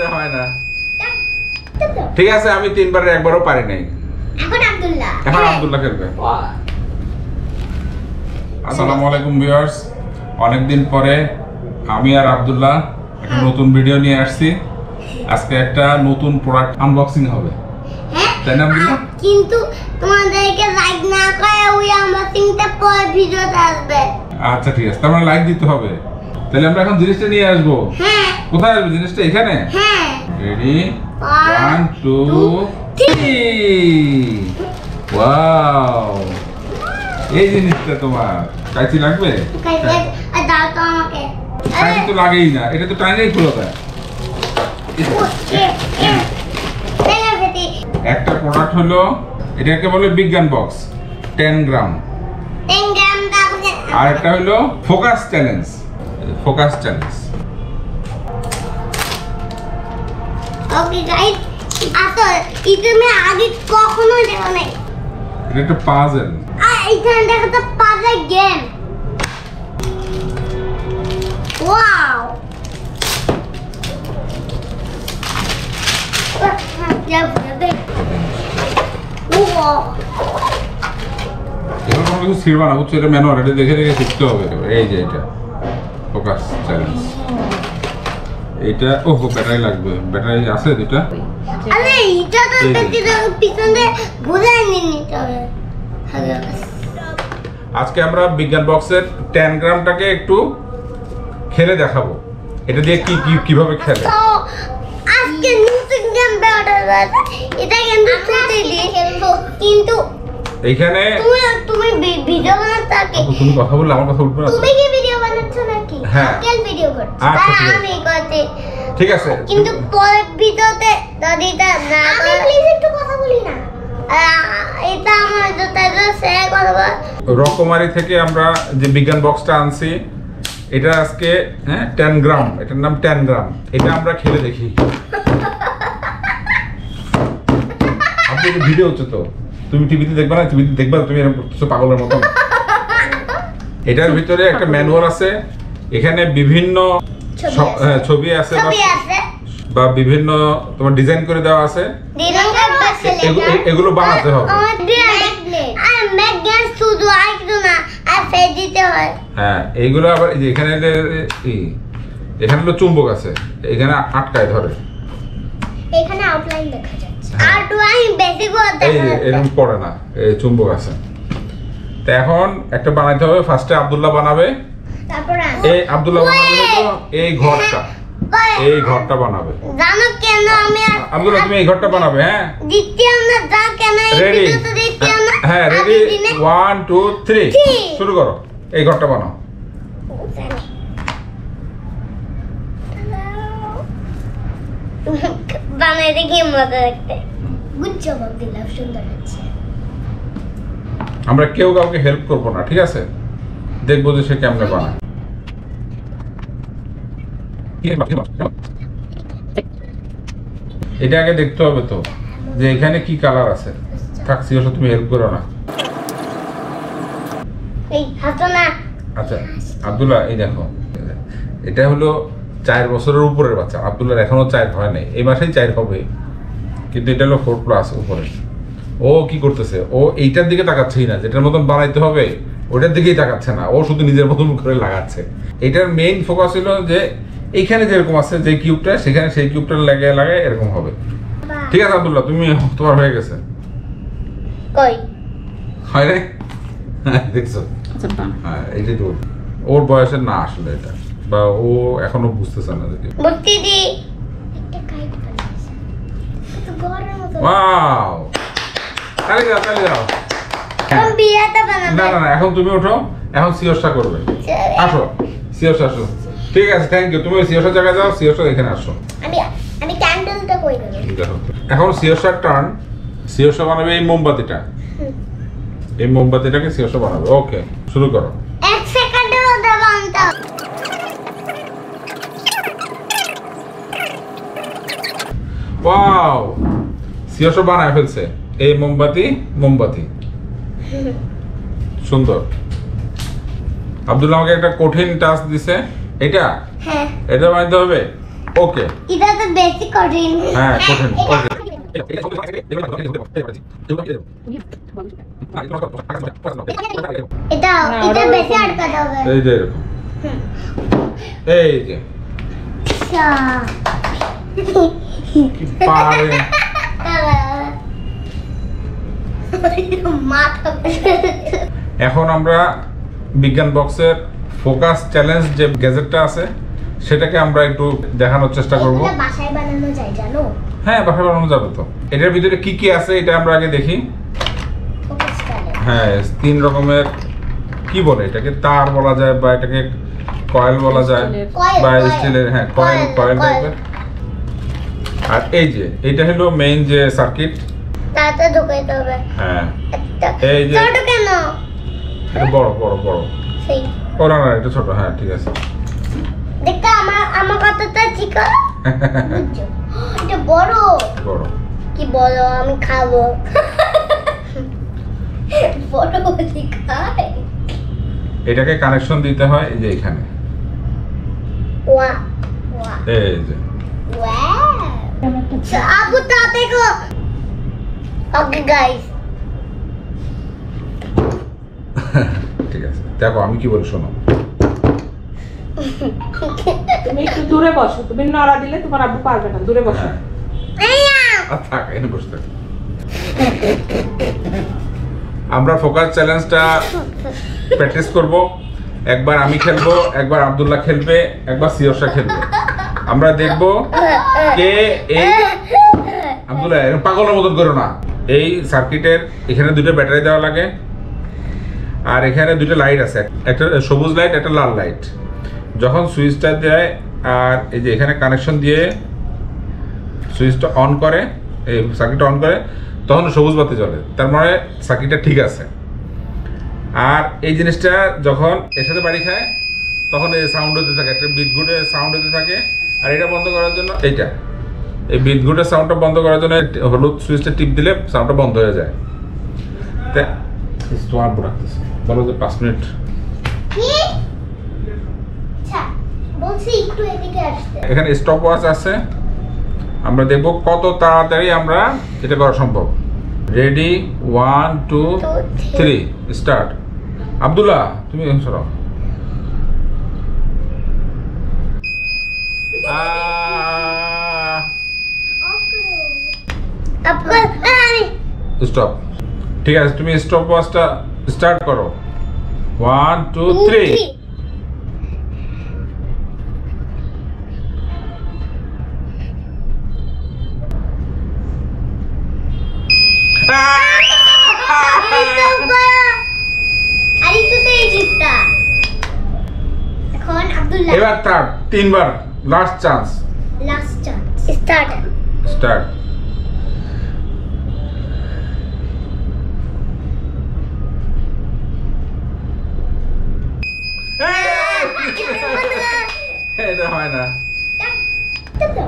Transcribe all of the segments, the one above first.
এটা হয় না। ঠিক আছে, আমি তিনবারের একবারও পারি নাই। এখন আব্দুল্লাহ খেলবে। আসসালামু আলাইকুম ভিউয়ার্স, অনেকদিন পরে আমি আর আব্দুল্লাহ একটা নতুন ভিডিও নিয়ে আসছি। আজকে একটা নতুন প্রোডাক্ট আনবক্সিং হবে, তাই না আব্দুল্লাহ? কিন্তু তোমাদেরকে লাইক না করে ওই আনবক্সিংটা পরে ভিডিওতে আসবে। আচ্ছা ঠিক আছে, তাহলে লাইক দিতে হবে। তাহলে আমরা এখন জিনিসটা নিয়ে আসবো। হ্যাঁ। কোথায় আসবে জিনিসটা? এখানে। হ্যাঁ। রেডি, 1 2 3। ওয়াও, এই জিনিসটা তোমার কাঁচি লাগবে? দাও তো আমাকে। কাঁচি তো লাগেই না, এটা তো টাইনেই খোলা যায়। একটা প্রোডাক্ট হলো, এটাকে বলে বিজ্ঞান বক্স 10 গ্রাম। 10 গ্রাম দাও। আর একটা হলো focus challenge. Focus challenge. Okay guys, আসো এটা আমি আগে কখনো দেখো নাই। এটা একটা পাজল। আর এখানে দেখো তো পাজল গেম। ওয়াও। এবার কোনো কিছু ছিড়বা না, বুঝছো? এটা ম্যানুয়াল, এটা দেখে দেখে শিখতে হবে। এই যে এটা ফোকাস চ্যালেঞ্জ। এইটা ওহো, ব্যাটারি লাগবে। ব্যাটারি আছে দুটো। আরে এটা তো পিছনে ঘুরাই নিতে হবে। আজকে আমরা বিজ্ঞান বক্সের 10 গ্রামটাকে একটু খেলে দেখাবো, এটা দিয়ে কি কিভাবে খেলে। আজকে নতুন গেম ব্যাটার আছে, এটা কিন্তু ছুটি দিয়ে খেলবো। কিন্তু এইখানে তুমি ভিডিও বানাচ্ছো কি? তুমি কথা বললে আমার কথা উঠবে না। তুমি কি ভিডিও বানাচ্ছো নাকি? হ্যাঁ, কেন ভিডিও করছো? আচ্ছা ঠিক আছে, আমি করতে। ঠিক আছে। কিন্তু পরের ভিডিওতে দাদিটা না, আমি প্লিজ একটু কথা বলি না। এটা আমার যেটা শেয়ার করব। রকমারি থেকে আমরা যে বিজ্ঞান বক্সটা আনছি, এটা আজকে 10 গ্রাম, এটার নাম 10 গ্রাম। এটা আমরা খেলে দেখি। আপনি ভিডিও হচ্ছে তো, তুমি টিভিতে দেখবে না? টিভিতে দেখবা তুমি এরকম করতেছো পাগলের মতন। এটার ভিতরে একটা ম্যানুয়াল আছে, এখানে বিভিন্ন ছবি আছে বা বিভিন্ন তোমার ডিজাইন করে দেওয়া আছে। এগুলো বানাতে হবে। হ্যাঁ, এইগুলো আবার এই যে এখানে এখানে হলো চুম্বক আছে, এখানে আটকায় ধরে। এখানে আউটলাইন দেখা যাচ্ছে। আউটলাইন বেশি করতে এই এরকম পড়ে না, এই চুম্বক আছে। তো এখন একটা বানাইতে হবে। ফার্স্টে আব্দুল্লাহ বানাবে। তারপর এই আব্দুল্লাহ বানাবে তো এই ঘরটা, এই ঘরটা বানাবে। জানো কেন আমি আব্দুল্লাহ তুমি এই ঘরটা বানাবে। হ্যাঁ, দ্বিতীয় না যা কেন রেডি? হ্যাঁ রেডি, 1 2 3 শুরু করো। এই ঘরটা বানাও। বানাই দেখি মজা দেখতে। গুড জব আব্দুল্লাহ, সুন্দর হচ্ছে। আমরা কেউ কাউকে হেল্প করবো না, ঠিক আছে? দেখবো যে সে কেমনে বানায়। এটা আগে দেখতে হবে তো যে এখানে কি কালার আছে। থাকছি, ওসব তুমি হেল্প করো না। এই হাসো না। আচ্ছা আব্দুল্লাহ, এই দেখো, এটা হলো 4 বছরের উপরের বাচ্চা। আব্দুল্লাহ এখনো 4 হয় নাই, এই মাসেই 4 হবে, কিন্তু এটা হলো 4+ উপরে। ও কি করতেছে? ও এইটার দিকে তাকাচ্ছেই না, যেটার মতন বানাইতে হবে ওটার দিকেই তাকাচ্ছে না। ও শুধু নিজের মতন করে লাগাচ্ছে। এটার মেইন ফোকাস ছিল যে এইখানে যেরকম আছে যে কিউবটা, সেখানে সেই কিউবটা লাগায় এরকম হবে। ঠিক আছে আব্দুল্লাহ, তুমি তোমার হয়ে গেছে। কই হয় রে? দেখছো? হ্যাঁ, এইটাই তো ওর বয়সের না আসলে এটা, বা ও এখনো বুঝতেছে না। দেখি বুঝতে দি একটা কাইট বানাইছে তো ঘরের মতো। ওয়াও, তালি দাও, তালি দাও। কোন বিয়াটা বানাবে? না না না, এখন তুমি ওঠো, এখন সিওসা করবে। আসো সিওসা, আসো। ঠিক আছে, থ্যাংক ইউ। তুমি সিওসা জায়গায় যাও, সিওসা এখানে আসো। আমি ক্যান্ডেলটা কই দেব? দেখো, এখন সিওসার টার্ন। সিওসা বানাবে এই মোমবাতিটা, এই মোমবাতিটাকে সিওসা বানাবে। ওকে, শুরু করো। 1 সেকেন্ডের মধ্যে বানতে। ওয়াও, সিওসা বানায় ফেলছে। এই মোমবাতি সুন্দর। আব্দুল্লাহ আমাকে একটা কঠিন টাস্ক দিছে। এটা হ্যাঁ, এটা বানাইতে হবে। ওকে এটা তো বেশি কঠিন। হ্যাঁ কঠিন ওকে এটা এটা বেশি আটকাতে হবে। এই যে এরকম। এই যে আচ্ছা কি পারে মাথা। এখন আমরা বিজ্ঞান বক্সের ফোকাস চ্যালেঞ্জ যে গ্যাজেটটা আছে সেটাকে আমরা একটু দেখানোর চেষ্টা করব। এটা বাসায় বানানো যায় জানো? হ্যাঁ বাসায় বানানো যাবে তো। এটার ভিতরে কি কি আছে এটা আমরা আগে দেখি। ফোকাস করে। হ্যাঁ 3 রকমের কি বলে এটাকে, তার বলা যায় বা এটাকে কয়েল বলা যায় বা স্টিলের, হ্যাঁ কয়েল টাইপের। আর এই যে এটা হলো মেইন যে সার্কিট, তাতে ঢুকাইতে হবে। হ্যাঁ একটা এই যে ছোট কেন? এটা বড় সেই ও না এটা ছোট, হ্যাঁ ঠিক আছে। দেখতে আমার কথাটা ঠিক আছে? বুঝছো? এটা বড় বড় কি বলো, আমি খাবো। বড় কি খায়? এটাকে কানেকশন দিতে হয় এই যে এখানে, ওয়া ওয়া এই যে ওয়াও। আপু তা দেখো। ওকে গাইস, ঠিক আছে দেখো আমি কি বলি শোনো। তুমি একটু দূরে বসো, তুমি নড়া দিলে তোমার আব্বু পারবে না, দূরে বসো। আর থাক এখানে বসে থাক। আমরা ফোকাস চ্যালেঞ্জটা প্র্যাকটিস করব। একবার আমি খেলবো, একবার আব্দুল্লাহ খেলবে, একবার সিয়সা খেলবে। আমরা দেখব কে এই আব্দুল্লাহ এরকম পাগলের মতন করো না। এই সার্কিটের এখানে 2টা ব্যাটারি দেওয়া লাগে আর এখানে 2টা লাইট আছে, একটা সবুজ লাইট একটা লাল লাইট। যখন সুইচটা দেয় আর এই যে এখানে কানেকশন দিয়ে সুইচটা অন করে, এই সার্কিটটা অন করে, তখন সবুজ বাতি জ্বলে, তার মানে সার্কিটটা ঠিক আছে। আর এই জিনিসটা যখন এর সাথে বাড়ি খায় তখন এই সাউন্ড হতে থাকে, একটা বিদ্যুটের সাউন্ড হতে থাকে। আর এটা বন্ধ করার জন্য এইটা, এই বিদ্যুটের সাউন্ডটা বন্ধ করার জন্য হলুদ সুইচটা টিপ দিলে সাউন্ডটা বন্ধ হয়ে যায়। বলো যে 5 মিনিট। কি? আচ্ছা বলছি একটু এদিকে আসতে। এখানে স্টপ ওয়াচ আছে, আমরা দেখব কত তাড়াতাড়ি আমরা এটা করা সম্ভব। Ready 1 2 3 start. আব্দুল্লাহ তুমি সরো। অফ করো। আপু আরে স্টপ। ঠিক আছে তুমি স্টপ ওয়াচটা স্টার্ট করো। 1 2 3 আরে তো সেই জিতটা। এখন আব্দুল্লাহ এবার থার্ড 3 বার last chance. Last chance start. Start. এটা হয় না।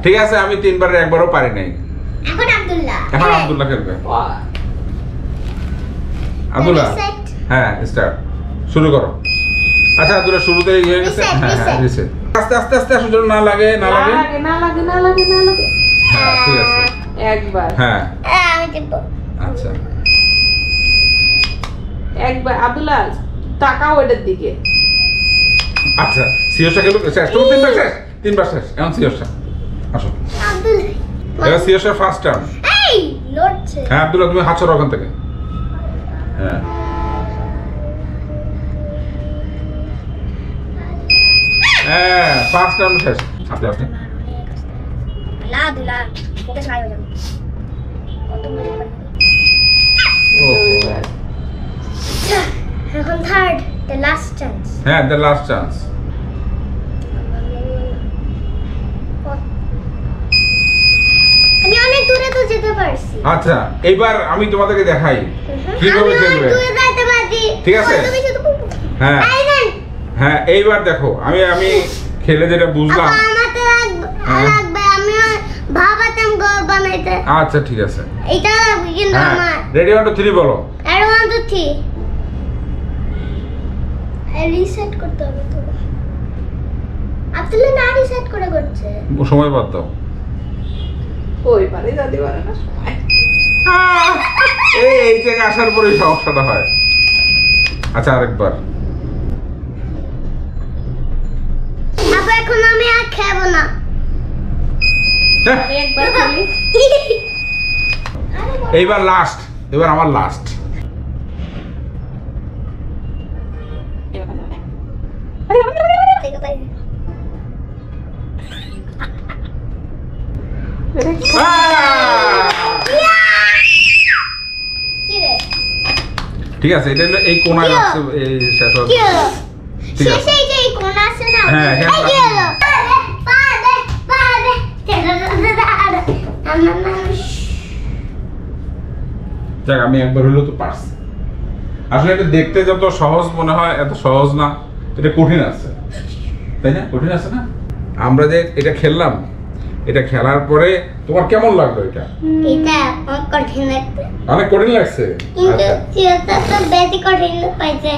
ঠিক আছে আমি 3 বারের একবারও পারি নাই। এখন আব্দুল্লাহ। এখন আব্দুল্লাহ খেলবে। আব্দুল্লাহ হ্যাঁ স্টার্ট শুরু করো। আচ্ছা আব্দুল্লাহ শুরুতেই হয়ে গেছে। Reset, হ্যাঁ হ্যাঁ reset. রিসেট। আস্তে আস্তে আস্তে আসলে যেন না লাগে না লাগে। না লাগে। হ্যাঁ ঠিক আছে। একবার হ্যাঁ আমি দেব। আচ্ছা একবার আব্দুল্লাহ তাকাও এটার দিকে। আচ্ছা সিওসা খেলো শেষ। তুমি 3 বার শেষ। 3 বার শেষ। এখন সিওসা আসো। আব্দুল্লাহ এবার সিওসা ফার্স্ট টার্ন। এই লড়ছে। হ্যাঁ আব্দুল্লাহ তুমি হাত সরাও ওখান থেকে। হ্যাঁ হ্যাঁ ফার্স্ট টার্ন শেষ। আস্তে আস্তে আব্দুল্লাহ ফোকাস নাই হয়ে যাবে। কত মজা পাই। দুইবার। এখন থার্ড দ্য লাস্ট চান্স। হ্যাঁ দ্য লাস্ট চান্স। আমি অনেক দূরে তো যেতে পারছি। আচ্ছা এইবার আমি তোমাদেরকে দেখাই কিভাবে আমি অনেক খেলবে। দূরে যেতে পারছি। ঠিক আছে? তুমি শুধু হ্যাঁ এই নেন। হ্যাঁ এইবার দেখো আমি খেলে যেটা বুঝলাম। আপা আমাতে হ্যাঁ। লাগবে। আমি ভাবাতাম ঘর বানাইতে। আচ্ছা ঠিক আছে। এটা লাগবে কিন্তু হ্যাঁ আমার। রেডি 1 2 3 বলো। আর 1 2 3 রিসেট করতে হবে তো। আব্দুল্লাহ না রিসেট করে করছে। সময় বাদ দাও। ওই পারে দাদি পারে না সময়। এই জায়গায় আসার পরে সমস্যাটা হয়। আচ্ছা আরেকবার। আপু এখন আমি আর খাবো না। আমি একবার খেলি। এইবার লাস্ট, এবার আমার লাস্ট। কি রে? ঠিক আছে, এটা হলো এই কোনায় কি আছে, এই শেষ হবে। কি হলো? ঠিক আছে। শেষে এই যে এই কোণ আছে না? হ্যাঁ, হ্যাঁ, এই কি হলো? পারে। যাক, আমি একবার হলেও তো পারছি। আসলে এটা দেখতে যত সহজ মনে হয় এত সহজ না, এটা কঠিন আছে, তাই না? কঠিন আছে না? আমরা যে এটা খেললাম, এটা খেলার পরে তোমার কেমন লাগলো? এটা এটা অনেক কঠিন লাগছে। অনেক কঠিন লাগছে। কিন্তু আচ্ছা, চিরতা তো বেশি কঠিন পাইছে।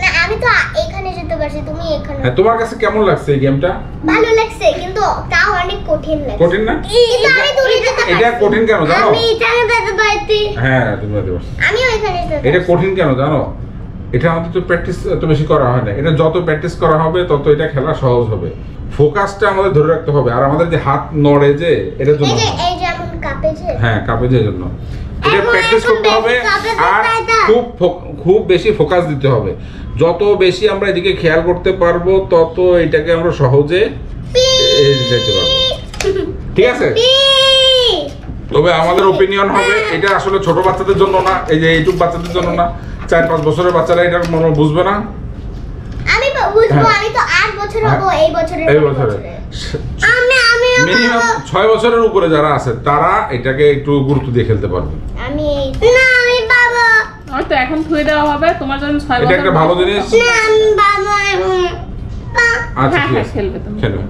না আমি তো এখানে যেতে পারছি, তুমি এখানে। হ্যাঁ, তোমার কাছে কেমন লাগছে এই গেমটা? ভালো লাগছে কিন্তু তাও অনেক কঠিন লাগছে। কঠিন না? কিন্তু আমি দূরে যেতে পারছি। এটা কঠিন কেন জানো? আমি এখানে যেতে পারছি। হ্যাঁ, তুমি যেতে পারছো। আমিও এখানে যেতে পারছি। এটা কঠিন কেন জানো? এটা আমাদের তো প্র্যাকটিস এত বেশি করা হয় না। এটা যত প্র্যাকটিস করা হবে তত এটা খেলা সহজ হবে। ফোকাসটা আমাদের ধরে রাখতে হবে। আর আমাদের যে হাত নড়ে যে, এটার জন্য এই যেমন কাপে যে। হ্যাঁ, কাপে যে জন্য এটা এখন প্র্যাকটিস এখন করতে হবে। বেশি কাপে যে আর তাই না? খুব বেশি ফোকাস দিতে হবে। যত বেশি আমরা এদিকে খেয়াল করতে পারবো তত এটাকে আমরা সহজে যেতে পারবো। ঠিক আছে? তবে আমাদের ওপিনিয়ন হবে এটা আসলে ছোট বাচ্চাদের জন্য না, এই যে এইটুক বাচ্চাদের জন্য না। 4-5 বছরের বাচ্চারা এটা মনে বুঝবে না। আমি বুঝবো, হ্যাঁ। আমি তো 8 বছর হবো এই বছরে। এই বছরে আমি মিনিমাম 6 বছরের উপরে যারা আছে তারা এটাকে একটু গুরুত্ব দিয়ে খেলতে পারবে। আমি না আমি বাবা। আমার তো এখন থুয়ে দেওয়া হবে, তোমার জন্য 6 বছর। এটা একটা ভালো জিনিস। না আমি বাবা। আচ্ছা, হ্যাঁ, ঠিক হ্যাঁ, আছে, খেলবে তুমি। খেলবে।